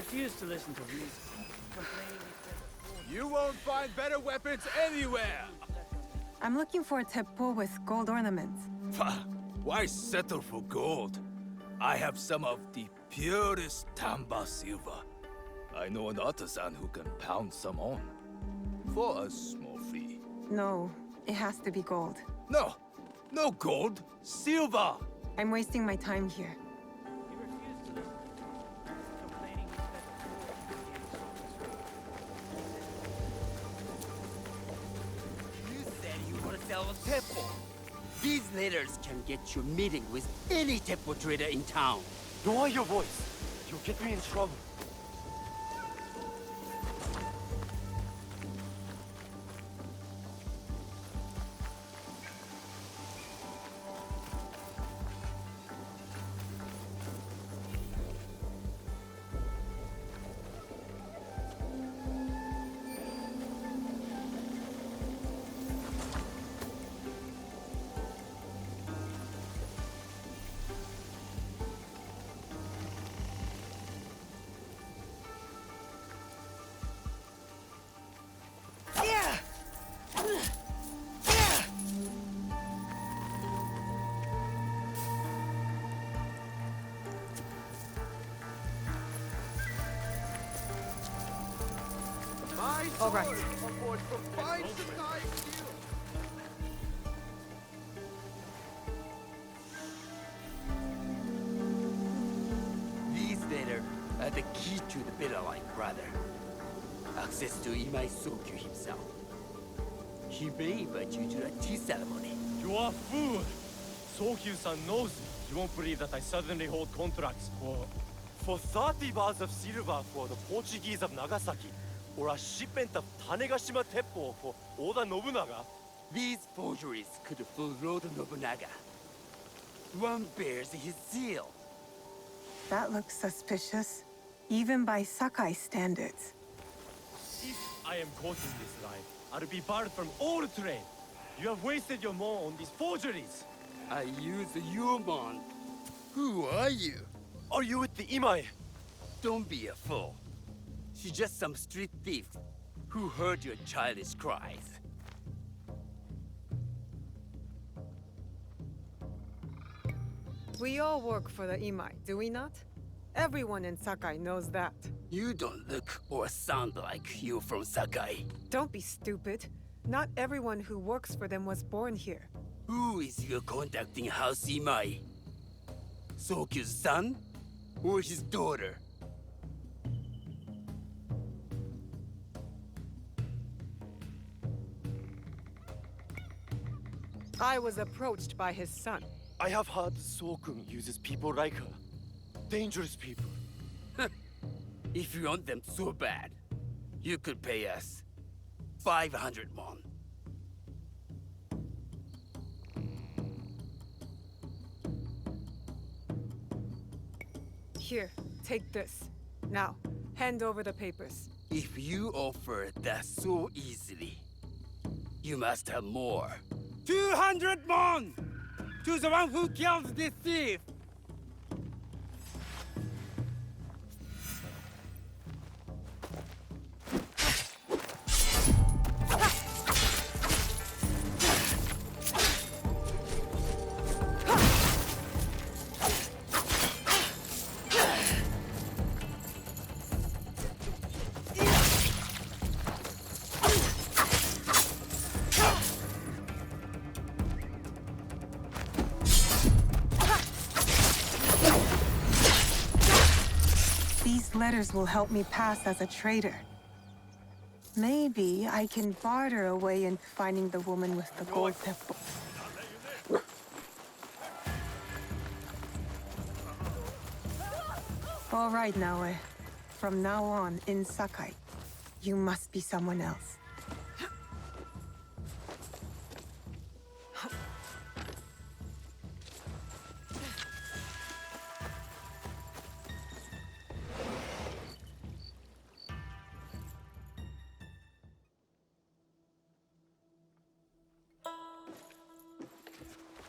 refuse to listen to reason. Complaining instead You won't find better weapons anywhere! I'm looking for a teppo with gold ornaments. Why settle for gold? I have some of the purest Tamba silver. I know an artisan who can pound some on. For a small fee. No, it has to be gold. No! No gold! Silver! I'm wasting my time here. he refused to listen. Complaining You said you want to sell a teppo. These letters can get you a meeting with any teppo trader in town. Lower your voice. You'll get me in trouble. All right. These letters are the key to the better life, brother. Access to Imai Sokyu himself. He may invite you to a tea ceremony. You are a fool! Sokyu-san knows you won't believe that I suddenly hold contracts for 30 bars of silver for the Portuguese of Nagasaki, or a shipment of Tanegashima Teppo for Oda Nobunaga. These forgeries could fool Lord Nobunaga. One bears his seal. That looks suspicious, even by Sakai standards. If I am caught in this lie, I'll be barred from all trade. You have wasted your mo on these forgeries. I use a human. Who are you? Are you with the Imai? Don't be a fool. She's just some street thief who heard your childish cries. We all work for the Imai, do we not? Everyone in Sakai knows that. You don't look or sound like you from Sakai. Don't be stupid. Not everyone who works for them was born here. Who is your contacting House Imai? Sokyu's son? Or his daughter? I was approached by his son. I have heard Sokun uses people like her. Dangerous people. If you want them so bad, you could pay us 500 won. Here, take this. Now, hand over the papers. If you offer that so easily, you must have more. 200 won! To the one who killed this thief! These letters will help me pass as a trader. Maybe I can barter a way into finding the woman with the gold teppo. All right, Naoe. From now on, in Sakai, you must be someone else.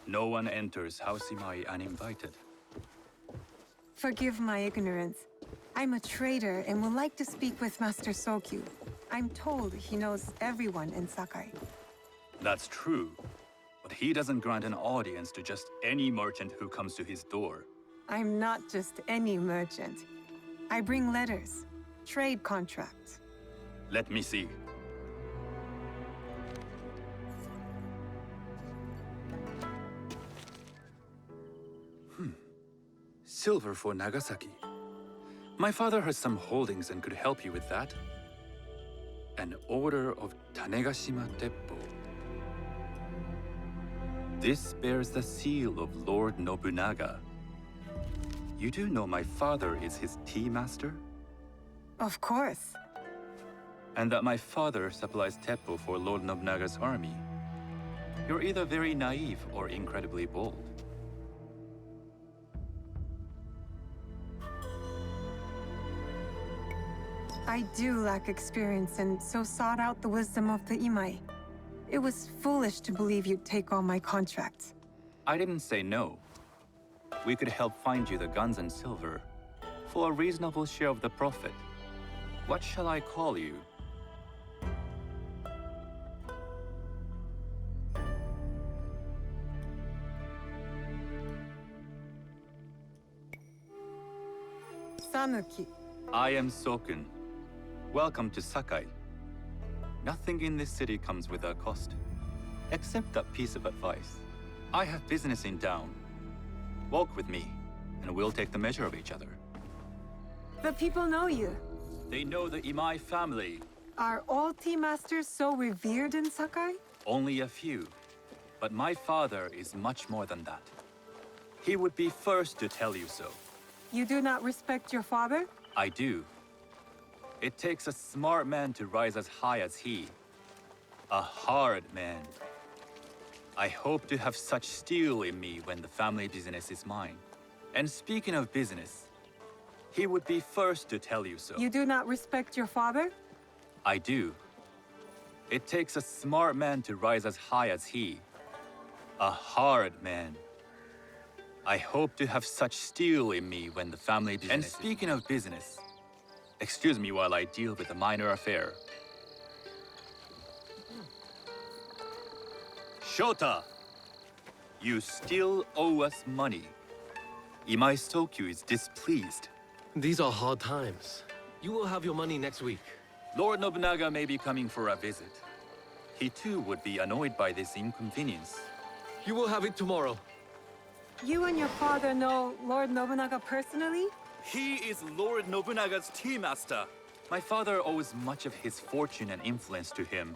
No one enters House Imai uninvited. Forgive my ignorance. I'm a trader and would like to speak with Master Sokyu. I'm told he knows everyone in Sakai. That's true. But he doesn't grant an audience to just any merchant who comes to his door. I'm not just any merchant. I bring letters, trade contracts. Let me see. Silver for Nagasaki. My father has some holdings and could help you with that. An order of Tanegashima Teppo. This bears the seal of Lord Nobunaga. You do know my father is his tea master? Of course. And that my father supplies Teppo for Lord Nobunaga's army. You're either very naive or incredibly bold. I do lack experience and so sought out the wisdom of the Imai. It was foolish to believe you'd take all my contracts. I didn't say no. We could help find you the guns and silver for a reasonable share of the profit. What shall I call you? Sanuki. I am Sokun. Welcome to Sakai. Nothing in this city comes without cost, except that piece of advice. I have business in town. Walk with me, and we'll take the measure of each other. The people know you. They know the Imai family. Are all tea masters so revered in Sakai? Only a few. But my father is much more than that. He would be first to tell you so. You do not respect your father? I do. It takes a smart man to rise as high as he. A hard man. I hope to have such steel in me when the family business is mine. And speaking of business, he would be first to tell you so. You do not respect your father? I do. It takes a smart man to rise as high as he. A hard man. I hope to have such steel in me when the family business. And speaking of business, excuse me while I deal with a minor affair. Shota! You still owe us money. Imai Sokyu is displeased. These are hard times. You will have your money next week. Lord Nobunaga may be coming for a visit. He too would be annoyed by this inconvenience. You will have it tomorrow. You and your father know Lord Nobunaga personally? He is Lord Nobunaga's tea master. My father owes much of his fortune and influence to him.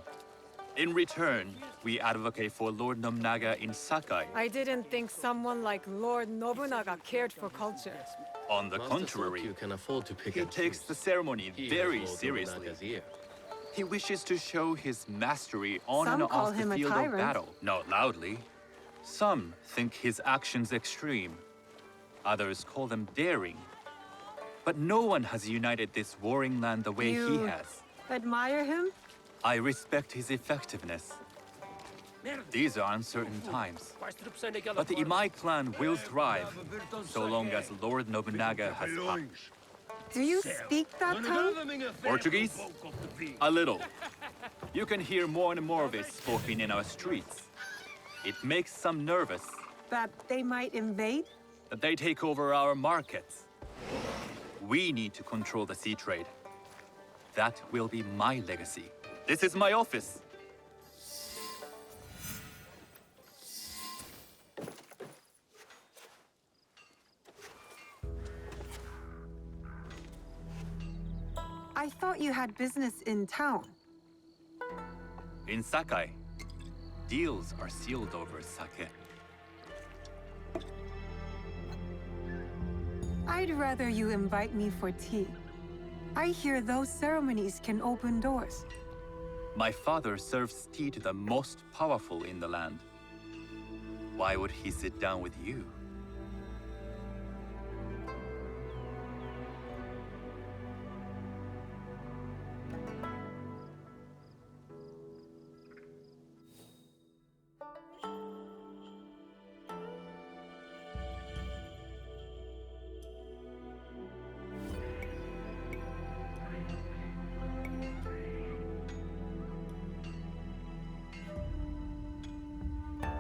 In return, we advocate for Lord Nobunaga in Sakai. I didn't think someone like Lord Nobunaga cared for culture. On the Master contrary, Sokyu can afford to pick he and takes choose. the ceremony He very has Lord seriously. Nobunaga's ear. He wishes to show his mastery on Some and call off him the a field of tyrant. battle. Not loudly. Some think his actions extreme. Others call them daring. But no one has united this warring land the way he You has. admire him? I respect his effectiveness. These are uncertain times. But the Imai clan will thrive, so long as Lord Nobunaga has power. Do you speak that tongue? Portuguese? A little. You can hear more and more of it spoken in our streets. It makes some nervous That they might invade? that they take over our markets. We need to control the sea trade. That will be my legacy. This is my office. I thought you had business in town. In Sakai, deals are sealed over sake. I'd rather you invite me for tea. I hear those ceremonies can open doors. My father serves tea to the most powerful in the land. Why would he sit down with you?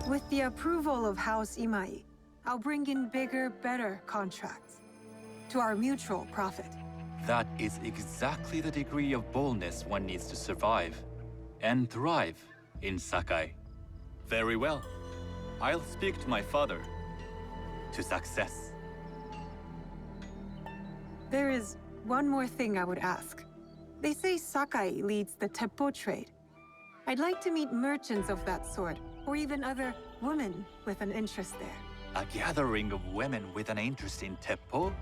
With the approval of House Imai, I'll bring in bigger, better contracts. To our mutual profit. That is exactly the degree of boldness one needs to survive and thrive in Sakai. Very well. I'll speak to my father. To success. There is one more thing I would ask. They say Sakai leads the teppo trade. I'd like to meet merchants of that sort, or even other women with an interest there. A gathering of women with an interest in teppo?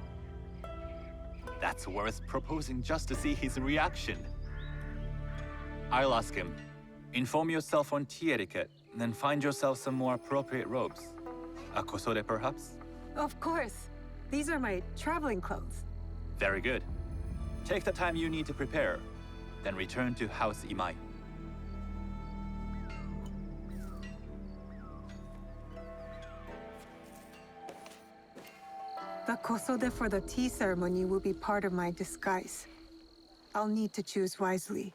That's worth proposing just to see his reaction. I'll ask him. Inform yourself on tea etiquette, then find yourself some more appropriate robes. A kosode, perhaps? Of course. These are my traveling clothes. Very good. Take the time you need to prepare, then return to House Imai. The kosode for the tea ceremony will be part of my disguise. I'll need to choose wisely.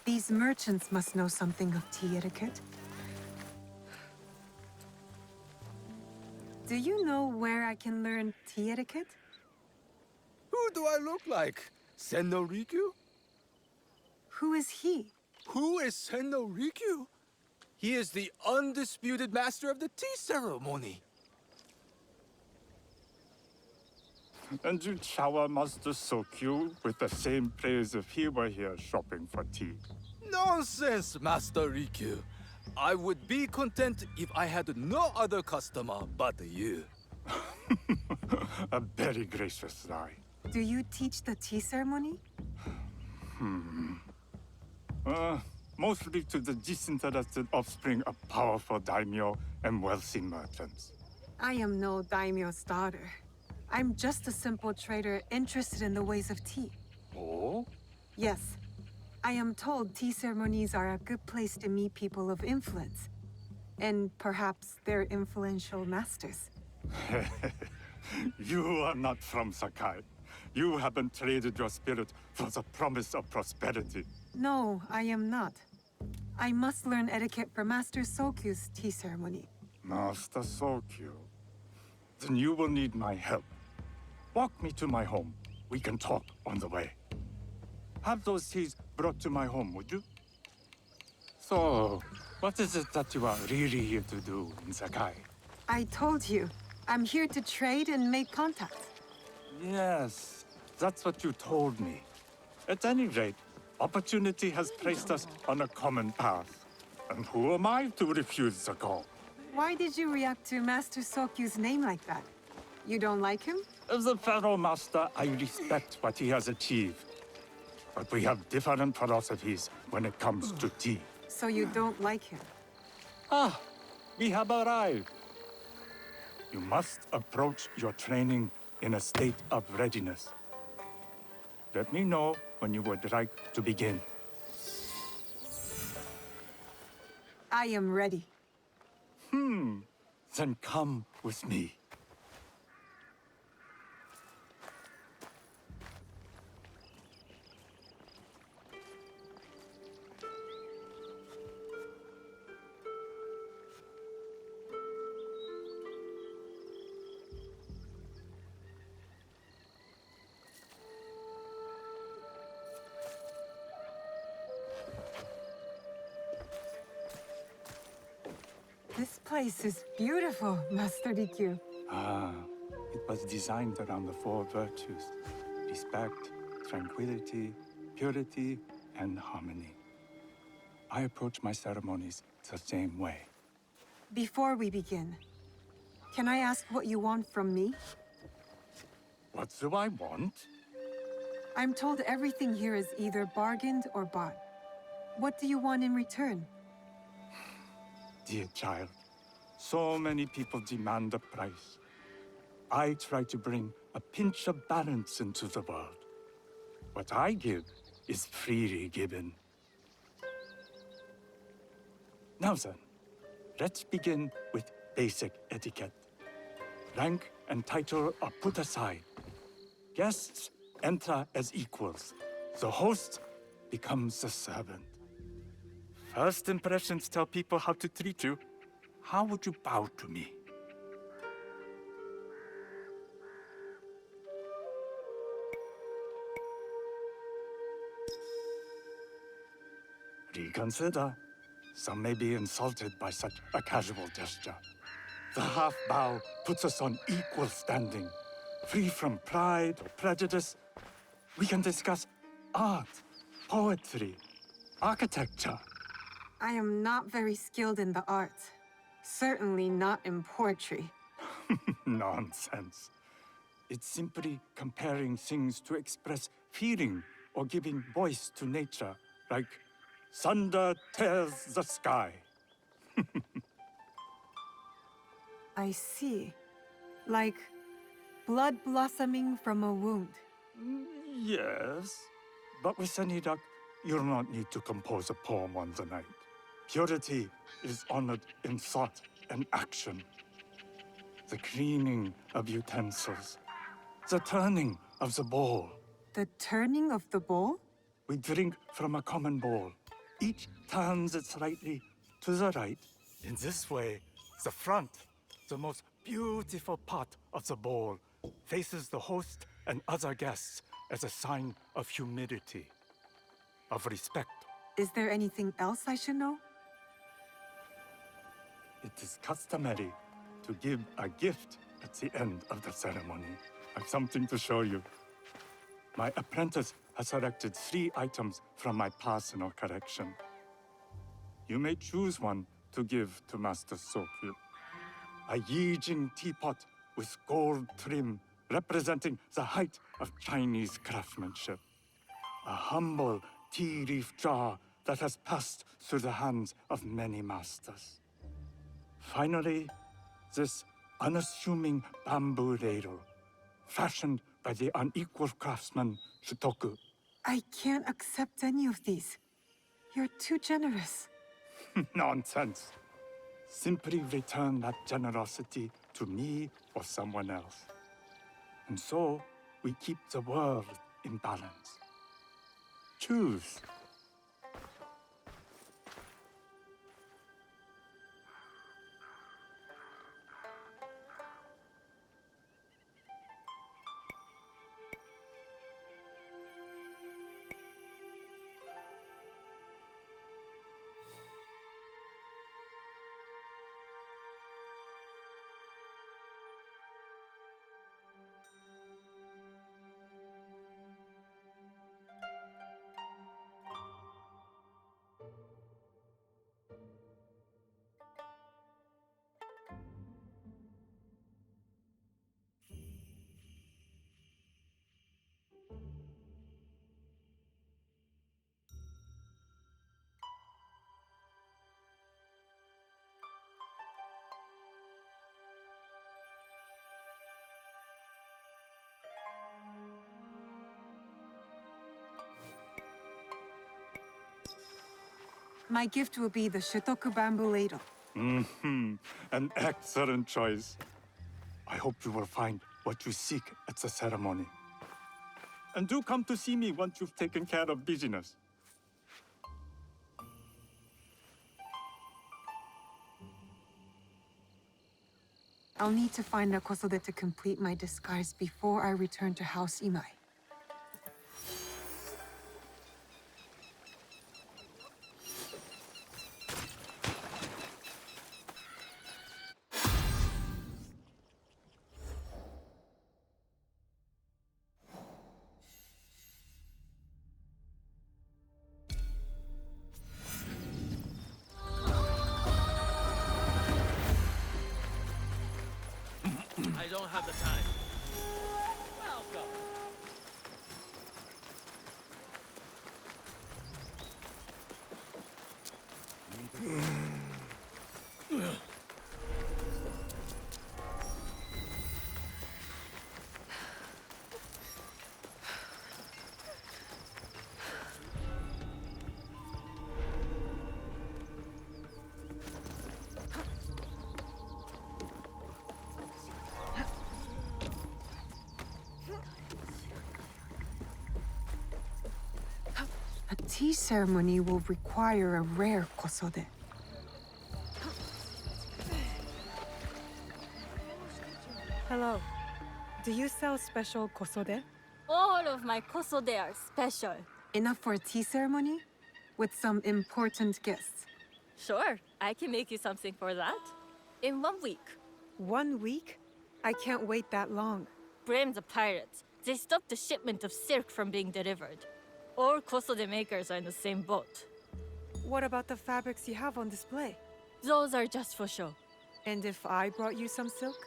These merchants must know something of tea etiquette. Do you know where I can learn tea etiquette? Who do I look like? Senno Rikyu? Who is he? Who is Senno Rikyu? He is the undisputed master of the tea ceremony. And you shower Master Sokyu with the same praise if he were here shopping for tea. Nonsense, Master Rikyu. I would be content if I had no other customer but you. A very gracious lie. Do you teach the tea ceremony? Mostly to the disinterested offspring of powerful daimyo and wealthy merchants. I am no daimyo's daughter. I'm just a simple trader interested in the ways of tea. Oh? Yes. I am told tea ceremonies are a good place to meet people of influence. And perhaps their influential masters. You are not from Sakai. You haven't traded your spirit for the promise of prosperity. No, I am not. I must learn etiquette for Master Sokyu's tea ceremony. Master Sokyu. Then you will need my help. Walk me to my home. We can talk on the way. Have those teas brought to my home, would you? So, what is it that you are really here to do in Sakai? I told you, I'm here to trade and make contacts. Yes, that's what you told me. At any rate, opportunity has placed us on a common path. And who am I to refuse the call? Why did you react to Master Sokyu's name like that? You don't like him? As a Pharaoh Master, I respect what he has achieved. But we have different philosophies when it comes to tea. So you don't like him? Ah, we have arrived. You must approach your training in a state of readiness. Let me know when you would like to begin. I am ready. Then come with me. This place is beautiful, Master Rikyu. Ah, it was designed around the four virtues: respect, tranquility, purity, and harmony. I approach my ceremonies the same way. Before we begin, can I ask what you want from me? What do I want? I'm told everything here is either bargained or bought. What do you want in return? Dear child, so many people demand a price. I try to bring a pinch of balance into the world. What I give is freely given. Now then, let's begin with basic etiquette. Rank and title are put aside. Guests enter as equals. The host becomes the servant. First impressions tell people how to treat you. How would you bow to me? Reconsider. Some may be insulted by such a casual gesture. The half bow puts us on equal standing, free from pride or prejudice. We can discuss art, poetry, architecture. I am not very skilled in the arts. Certainly not in poetry. Nonsense. It's simply comparing things to express feeling or giving voice to nature, like thunder tears the sky. I see. Like blood blossoming from a wound. Yes, but with any luck, you'll not need to compose a poem on the night. Purity is honored in thought and action. The cleaning of utensils, the turning of the bowl. The turning of the bowl? We drink from a common bowl. Each turns it slightly to the right. In this way, the front, the most beautiful part of the bowl, faces the host and other guests as a sign of humility, of respect. Is there anything else I should know? It is customary to give a gift at the end of the ceremony. I've something to show you. My apprentice has selected 3 items from my personal collection. You may choose one to give to Master Sokyu. A Yijing teapot with gold trim representing the height of Chinese craftsmanship. A humble tea leaf jar that has passed through the hands of many masters. Finally, this unassuming bamboo ladle, fashioned by the unequal craftsman Shutoku. I can't accept any of these. You're too generous. Nonsense. Simply return that generosity to me or someone else. And so, we keep the world in balance. Choose. My gift will be the Shotoku bamboo ladle. An excellent choice. I hope you will find what you seek at the ceremony. And do come to see me once you've taken care of business. I'll need to find Nakosode to complete my disguise before I return to House Imai. have the time. Welcome. A tea ceremony will require a rare kosode. Hello. Do you sell special kosode? All of my kosode are special. Enough for a tea ceremony? With some important guests. Sure, I can make you something for that. In 1 week. 1 week? I can't wait that long. Blame the pirates. They stopped the shipment of silk from being delivered. All kosode makers are in the same boat. What about the fabrics you have on display? Those are just for show. And if I brought you some silk?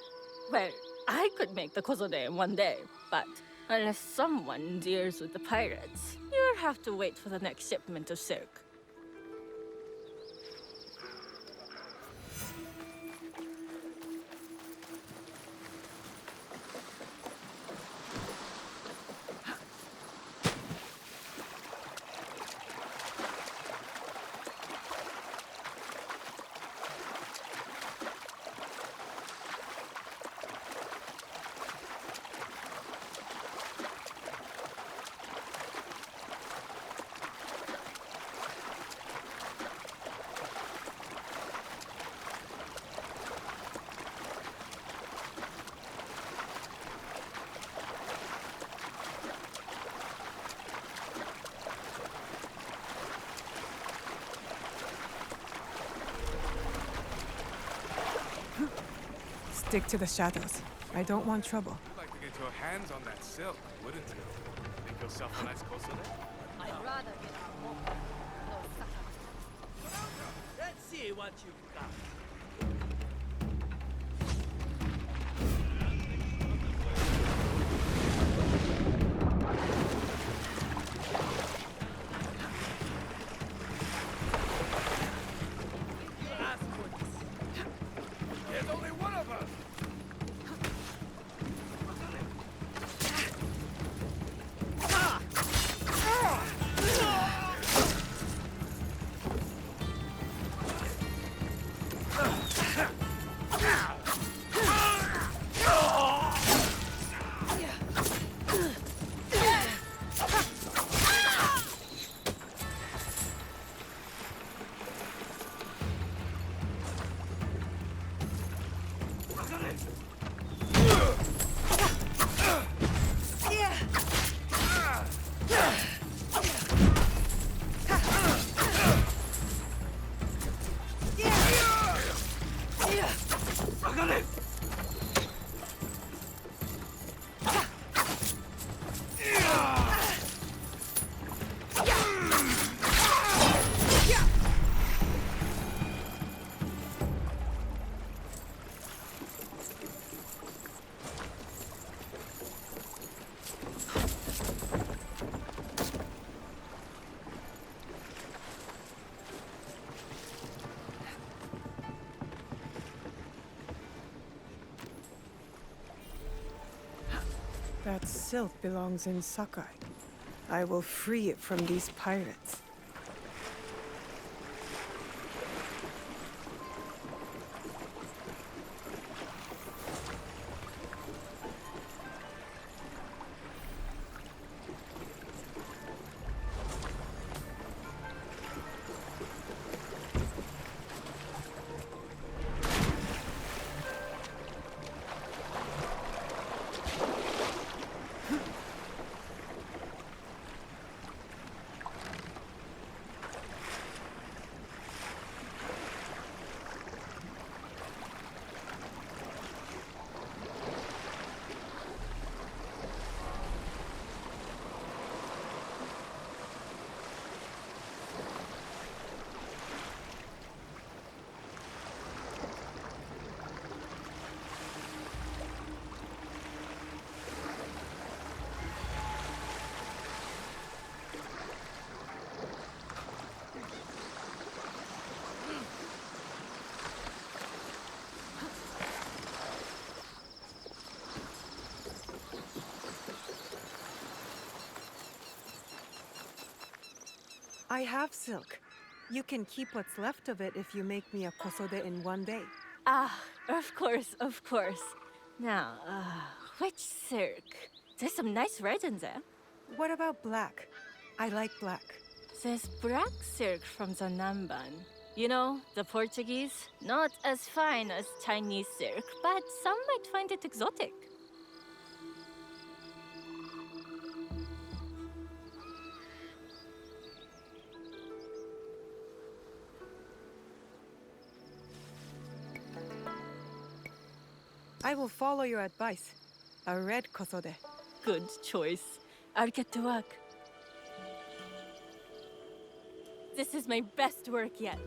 Well, I could make the kosode in 1 day, but unless someone deals with the pirates, you'll have to wait for the next shipment of silk. Stick to the shadows. I don't want trouble. You'd like to get your hands on that silk, wouldn't you? Make yourself a nice kosode? I'd rather get our more. Let's see what you've got. There's only one of us! That silk belongs in Sakai. I will free it from these pirates. I have silk. You can keep what's left of it if you make me a kosode in one day. Ah, of course, of course. Now, which silk? There's some nice red in there. What about black? I like black. There's black silk from the Namban. You know, the Portuguese. Not as fine as Chinese silk, but some might find it exotic. I will follow your advice. A red kosode. Good choice. I'll get to work. This is my best work yet.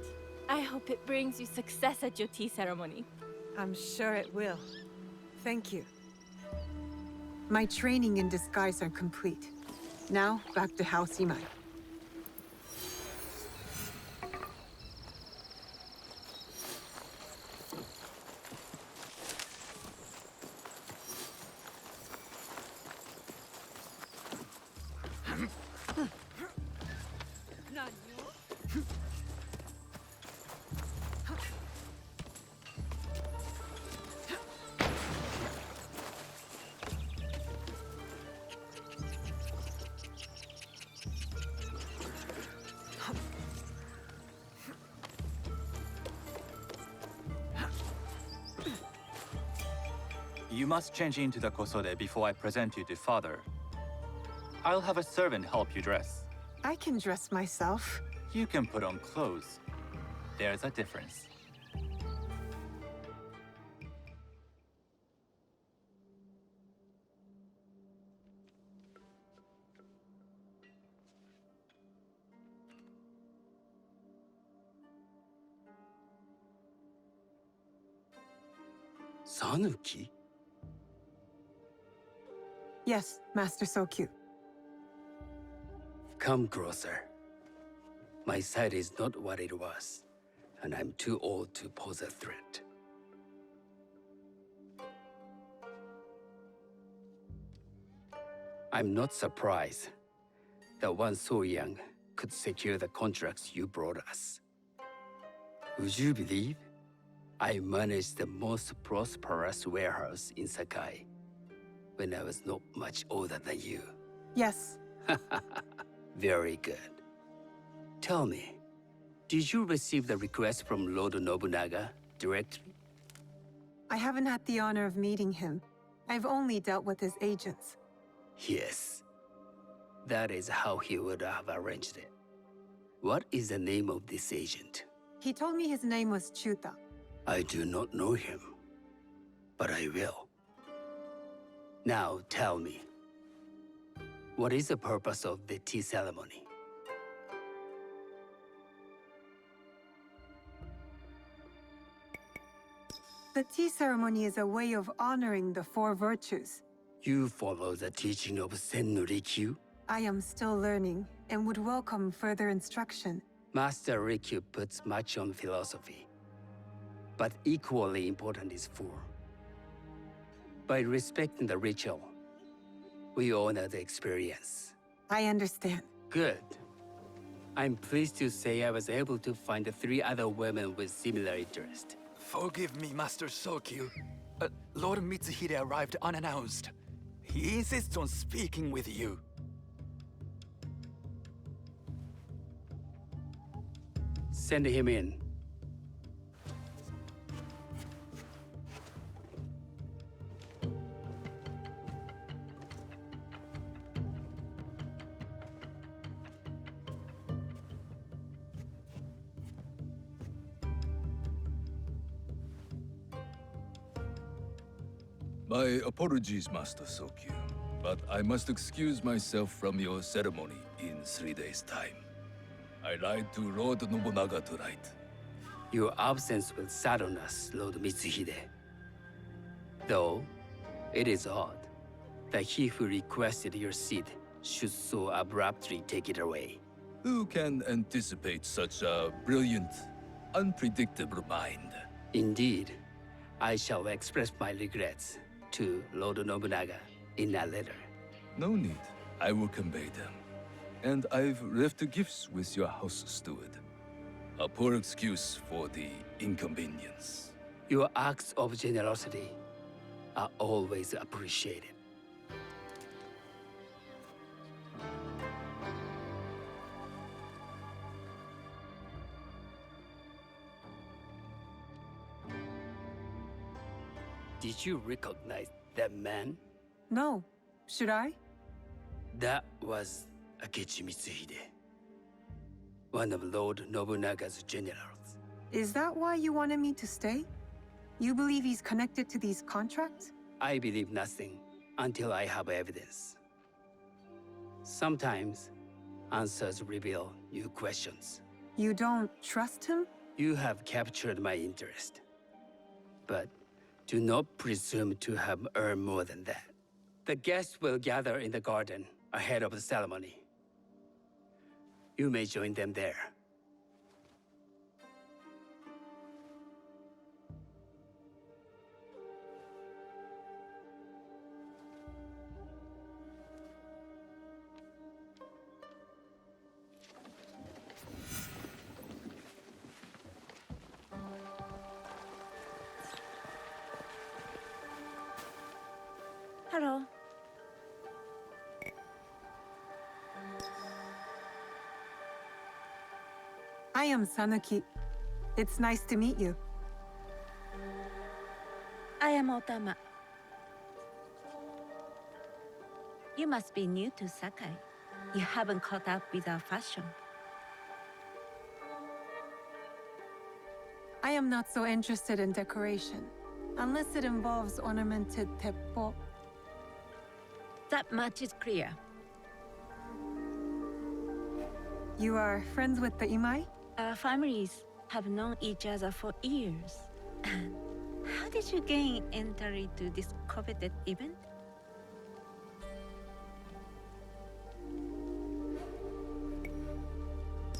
I hope it brings you success at your tea ceremony. I'm sure it will. Thank you. My training in disguise are complete. Now, back to House Imai. You must change into the kosode before I present you to father. I'll have a servant help you dress. I can dress myself. You can put on clothes. There's a difference. Sanuki? Yes, Master Sokyu. Come closer. My sight is not what it was, and I'm too old to pose a threat. I'm not surprised that one so young could secure the contracts you brought us. Would you believe I managed the most prosperous warehouse in Sakai when I was not much older than you? Yes. Very good. Tell me, did you receive the request from Lord Nobunaga directly? I haven't had the honor of meeting him. I've only dealt with his agents. Yes. That is how he would have arranged it. What is the name of this agent? He told me his name was Chuta. I do not know him, but I will. Now tell me, what is the purpose of the tea ceremony? The tea ceremony is a way of honoring the four virtues. You follow the teaching of Sennu Rikyu? I am still learning and would welcome further instruction. Master Rikyu puts much on philosophy, but equally important is form. By respecting the ritual, we honor the experience. I understand. Good. I'm pleased to say I was able to find 3 other women with similar interest. Forgive me, Master Sokyu. Lord Mitsuhide arrived unannounced. He insists on speaking with you. Send him in. My apologies, Master Sokyu, but I must excuse myself from your ceremony in 3 days' time. I lied to Lord Nobunaga tonight. Your absence will sadden us, Lord Mitsuhide. Though, it is odd that he who requested your seat should so abruptly take it away. Who can anticipate such a brilliant, unpredictable mind? Indeed, I shall express my regrets to Lord Nobunaga in a letter. No need. I will convey them. and I've left gifts with your house steward. A poor excuse for the inconvenience. Your acts of generosity are always appreciated. Did you recognize that man? No. Should I? That was Akechi Mitsuhide, one of Lord Nobunaga's generals. Is that why you wanted me to stay? You believe he's connected to these contracts? I believe nothing until I have evidence. Sometimes, answers reveal new questions. You don't trust him? You have captured my interest. But do not presume to have earned more than that. The guests will gather in the garden ahead of the ceremony. You may join them there. Hello. I am Sanuki. It's nice to meet you. I am Otama. You must be new to Sakai. You haven't caught up with our fashion. I am not so interested in decoration, unless it involves ornamented teppo. That much is clear. You are friends with the Imai? Our families have known each other for years. How did you gain entry to this coveted event?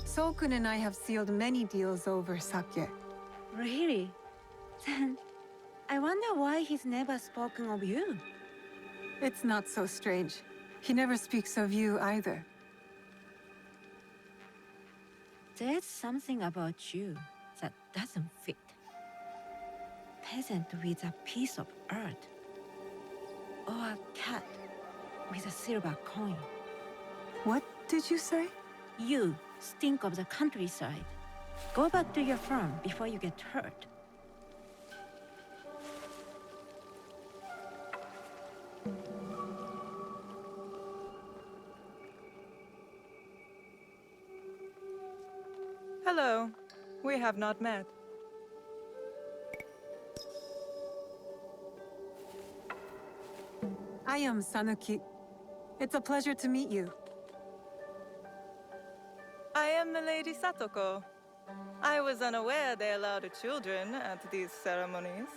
Sokun and I have sealed many deals over sake. Really? Then I wonder why he's never spoken of you. It's not so strange. He never speaks of you either. There's something about you that doesn't fit. Peasant with a piece of earth. Or a cat with a silver coin. What did you say? You stink of the countryside. Go back to your farm before you get hurt. Hello. We have not met. I am Sanuki. It's a pleasure to meet you. I am the Lady Satoko. I was unaware they allowed children at these ceremonies.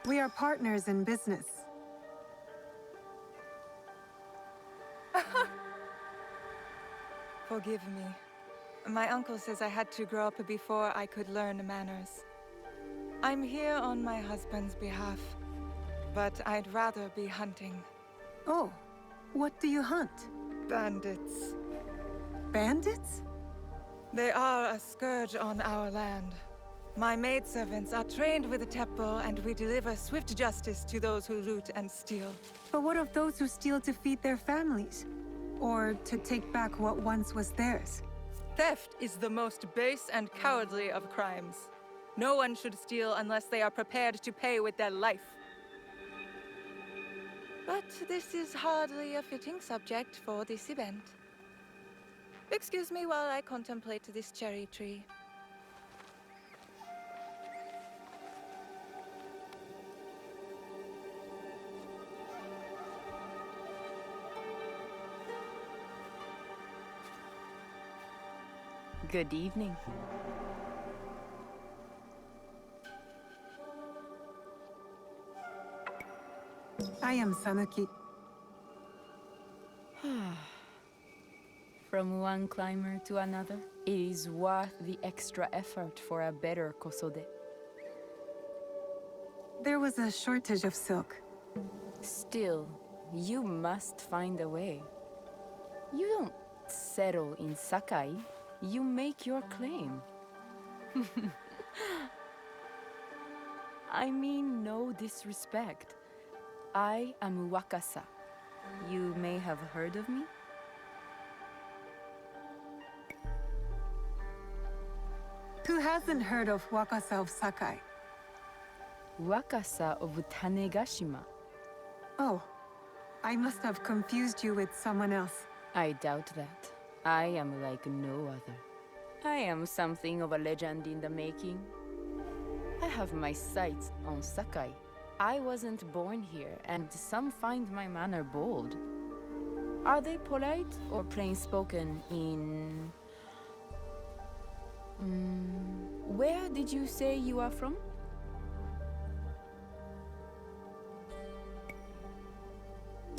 We are partners in business. Forgive me. My uncle says I had to grow up before I could learn manners. I'm here on my husband's behalf, but I'd rather be hunting. Oh, what do you hunt? Bandits. Bandits? They are a scourge on our land. My maidservants are trained with the teppo, and we deliver swift justice to those who loot and steal. But what of those who steal to feed their families? Or to take back what once was theirs? Theft is the most base and cowardly of crimes. No one should steal unless they are prepared to pay with their life. But this is hardly a fitting subject for this event. Excuse me while I contemplate this cherry tree. Good evening. I am Sanuki. from one climber to another. It is worth the extra effort for a better kosode. There was a shortage of silk. Still, you must find a way. You don't settle in Sakai, you make your claim. I mean no disrespect. I am Wakasa. You may have heard of me? Who hasn't heard of Wakasa of Sakai? Wakasa of Tanegashima. Oh, I must have confused you with someone else. I doubt that. I am like no other. I am something of a legend in the making. I have my sights on Sakai. I wasn't born here, and some find my manner bold. Are they polite or plain-spoken in... where did you say you are from?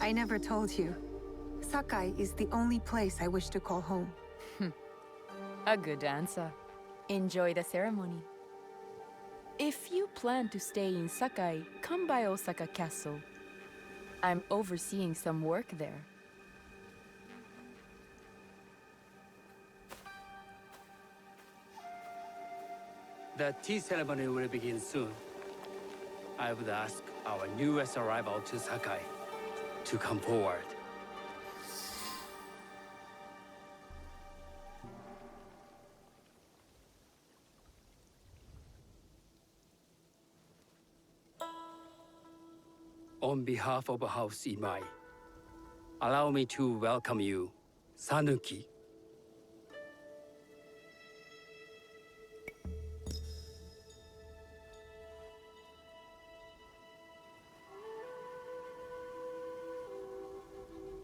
I never told you. Sakai is the only place I wish to call home. A good answer. Enjoy the ceremony. If you plan to stay in Sakai, come by Osaka Castle. I'm overseeing some work there. The tea ceremony will begin soon. I would ask our newest arrival to Sakai to come forward. On behalf of House Imai, allow me to welcome you, Sanuki.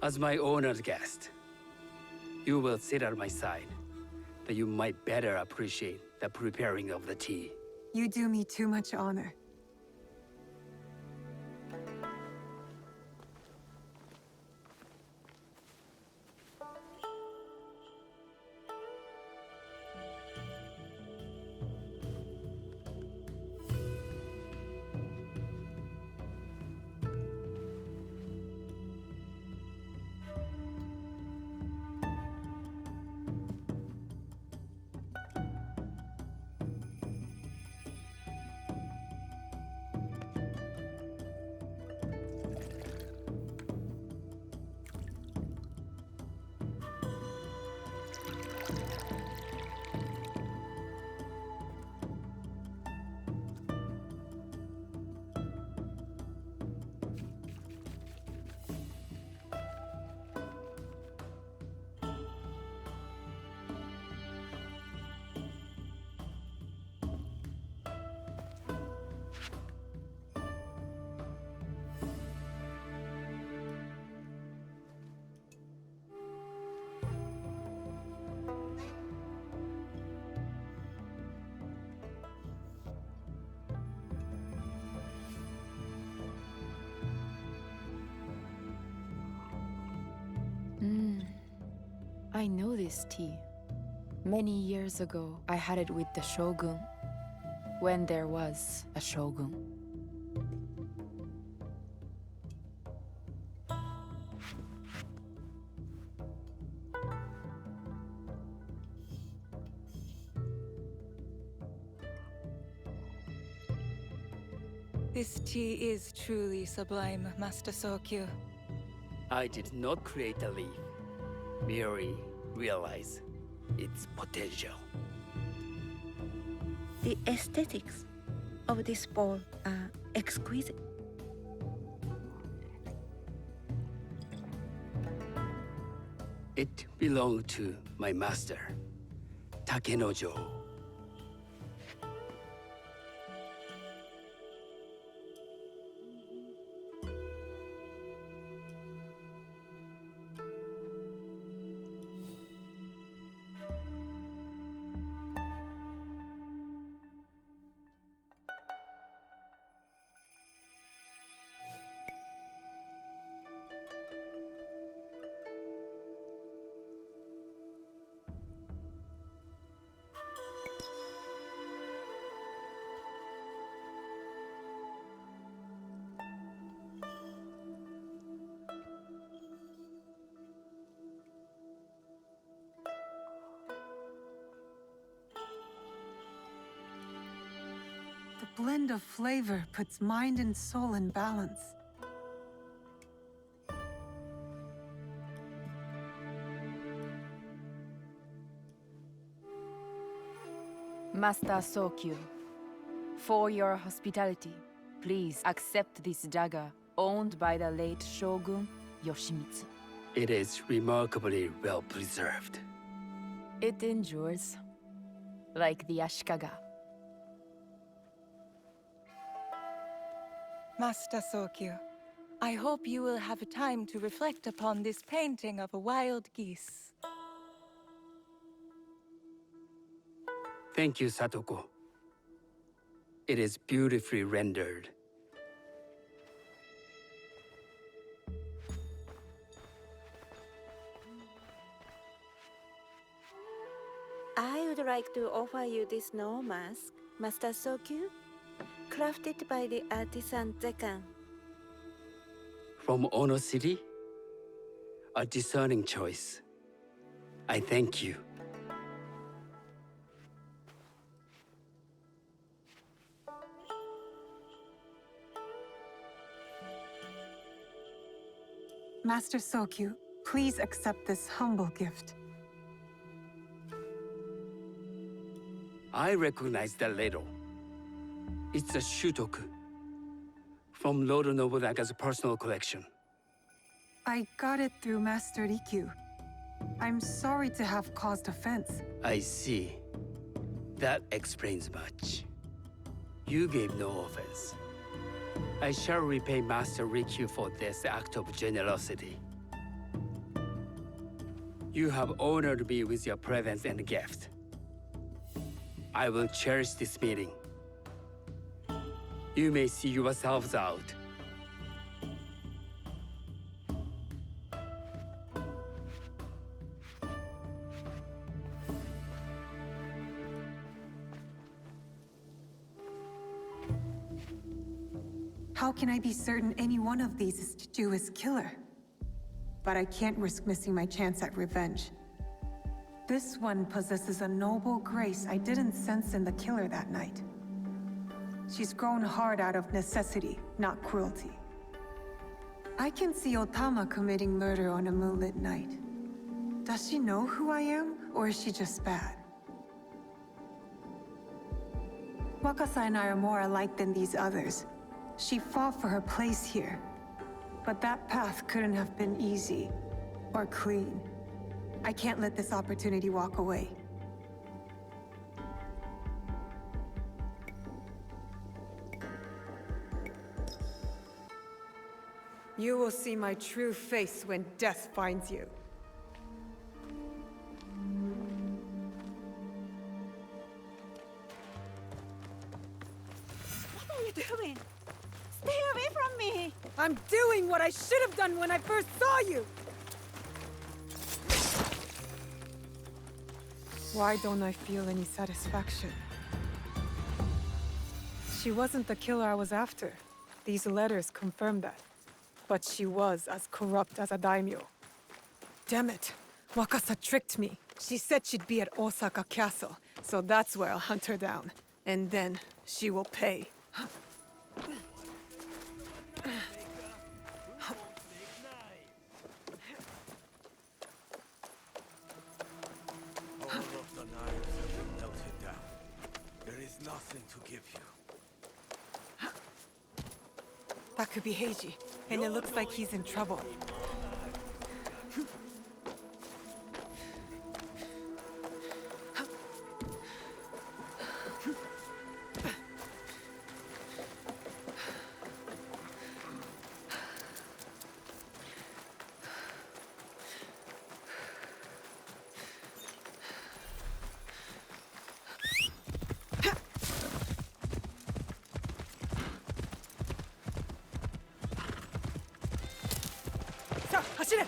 As my honored guest, you will sit at my side, that you might better appreciate the preparing of the tea. You do me too much honor. I know this tea. Many years ago, I had it with the shogun, when there was a shogun. This tea is truly sublime, Master Sokyu. I did not create the leaf, merely realize its potential. The aesthetics of this bowl are exquisite. It belonged to my master, Takenojo. blend of flavor puts mind and soul in balance. Master Sokyu, for your hospitality, please accept this dagger owned by the late Shogun Yoshimitsu. It is remarkably well preserved. It endures, like the Ashikaga. Master Sokyu, I hope you will have time to reflect upon this painting of a wild geese. Thank you, Satoko. It is beautifully rendered. I would like to offer you this snow mask, Master Sokyu, crafted by the artisan Zekan. From Ono City? A discerning choice. I thank you. Master Sokyu, please accept this humble gift. I recognize that ladle. It's a shutoku from Lord Nobunaga's personal collection. I got it through Master Rikyu. I'm sorry to have caused offense. I see. That explains much. You gave no offense. I shall repay Master Rikyu for this act of generosity. You have honored me with your presence and gift. I will cherish this meeting. You may see yourselves out. How can I be certain any one of these is to do his killer? But I can't risk missing my chance at revenge. This one possesses a noble grace I didn't sense in the killer that night. She's grown hard out of necessity, not cruelty. I can see Otama committing murder on a moonlit night. Does she know who I am, or is she just bad? Wakasa and I are more alike than these others. She fought for her place here. But that path couldn't have been easy or clean. I can't let this opportunity walk away. You will see my true face when death finds you. What are you doing? Stay away from me! I'm doing what I should have done when I first saw you! Why don't I feel any satisfaction? She wasn't the killer I was after. These letters confirm that. But she was as corrupt as a daimyo. Damn it. Wakasa tricked me. She said she'd be at Osaka Castle, so that's where I'll hunt her down. And then she will pay. All of the knives have been melted down. There is nothing to give you. That could be Heiji, and it looks like he's in trouble. 자, 하시네!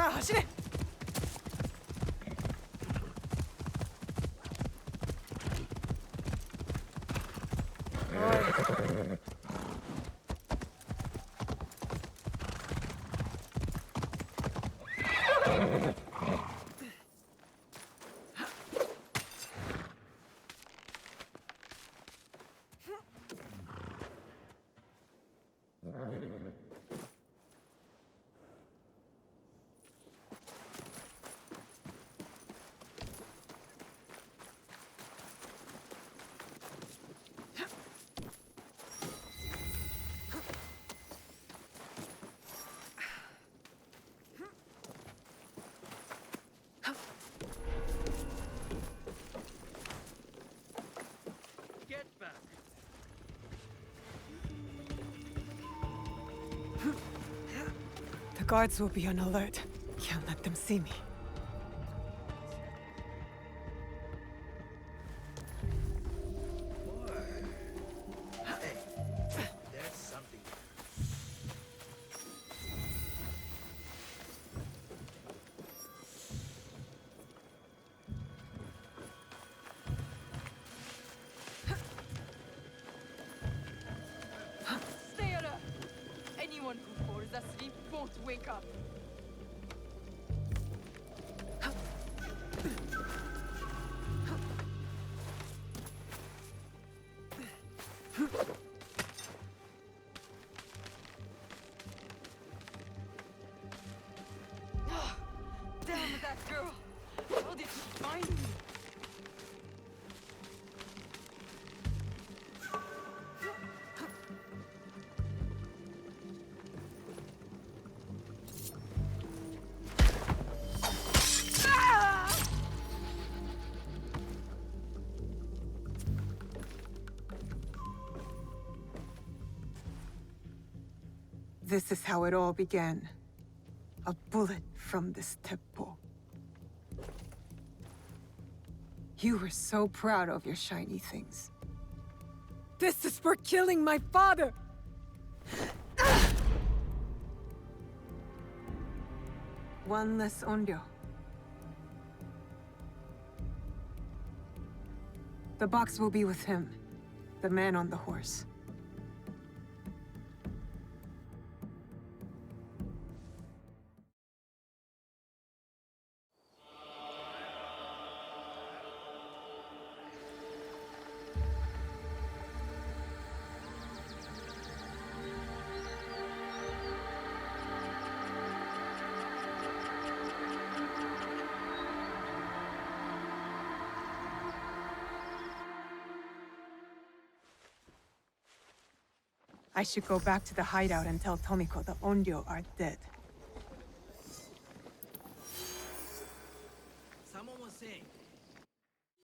あ、走れ。The guards will be on alert. Can't let them see me. There's something. Stay alert! Anyone who falls asleep won't wake up. Damn that girl! How did she find me? This is how it all began. A bullet from this teppo. You were so proud of your shiny things. This is for killing my father! One less onryo. The box will be with him, the man on the horse. I should go back to the hideout and tell Tomiko the onryo are dead.